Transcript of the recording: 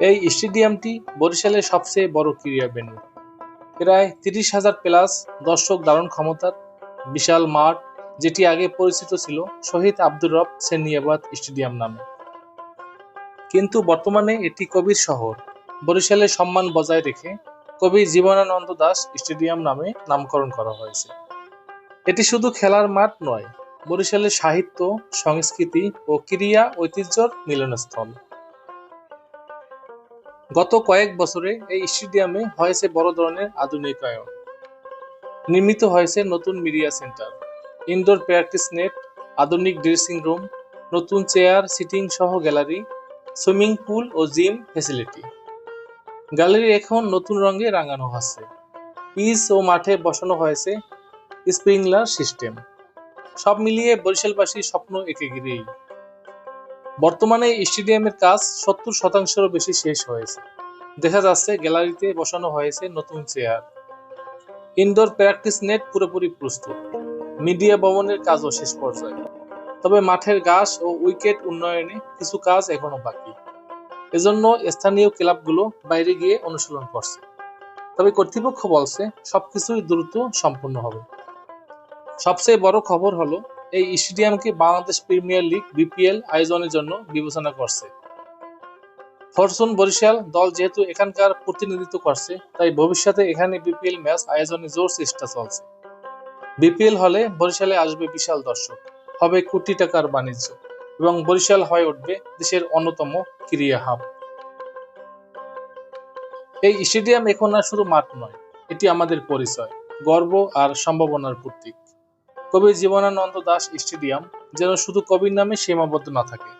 এই স্টেডিয়ামটি বরিশালের সবচেয়ে বড় ক্রীড়া ভেন্যু। প্রায় ৩০,০০০ প্লাস দর্শক ধারণ ক্ষমতার বিশাল মাঠ, যেটি আগে পরিচিত ছিল শহীদ আব্দুর রব সেরনিয়াবাত স্টেডিয়াম নামে। কিন্তু বর্তমানে এটি কবির শহর বরিশালের সম্মান বজায় রেখে কবি জীবনানন্দ দাশ স্টেডিয়াম নামে নামকরণ করা হয়েছে। এটি শুধু খেলার মাঠ নয়, বরিশালের সাহিত্য, সংস্কৃতি ও ক্রীড়া ঐতিহ্যের মিলনস্থল। গত কয়েক বছরে এই স্টেডিয়ামে হয়েছে বড় ধরনের আধুনিকায়ন। নির্মিত হয়েছে নতুন media centre, indoor practice net, আধুনিক ড্রেসিং রুম, নতুন চেয়ার সিটিং সহ গ্যালারি, সুইমিং পুল ও জিম ফ্যাসিলিটি। গ্যালারি এখন নতুন রঙে রাঙানো হচ্ছে। পিচ ও মাঠে বসানো হয়েছে স্প্রিংলার সিস্টেম। সব মিলিয়ে বরিশালবাসীর স্বপ্ন একে ঘিরেই। বর্তমানে স্টেডিয়ামের কাজ ৭০% বেশি শেষ হয়েছে। দেখা যাচ্ছে গ্যালারিতে বসানো হয়েছে নতুন চেয়ার, ইনডোর প্র্যাকটিস নেট পুরোপুরি প্রস্তুত, মিডিয়া ভবনের কাজও শেষ পর্যায়ে। তবে মাঠের ঘাস ও উইকেট উন্নয়নে কিছু কাজ এখনো বাকি। এজন্য স্থানীয় ক্লাবগুলো বাইরে গিয়ে অনুশীলন করছে। তবে কর্তৃপক্ষ বলছে সবকিছুই দ্রুত সম্পূর্ণ হবে। সবচেয়ে বড় খবর হলো এই স্টেডিয়ামকে বাংলাদেশ প্রিমিয়ার লিগ বিপিএল আয়োজনের জন্য বিবেচনা করছে। ফরচুন বরিশাল দল যেহেতু এখানকার প্রতিনিধিত্ব করছে, তাই ভবিষ্যতে এখানে বিপিএল ম্যাচ আয়োজনে জোর চেষ্টা চলছে। বিপিএল হলে বরিশালে আসবে বিশাল দর্শক, হবে কোটি টাকার বাণিজ্য এবং বরিশাল হয়ে উঠবে দেশের অন্যতম ক্রীড়া হাব। এই স্টেডিয়াম এখন আর শুধু মাঠ নয়, এটি আমাদের পরিচয়, গর্ব আর সম্ভাবনার প্রতীক। কবি জীবনানন্দ দাশ স্টেডিয়াম যেন শুধু কবির নামে সীমাবদ্ধ না থাকে,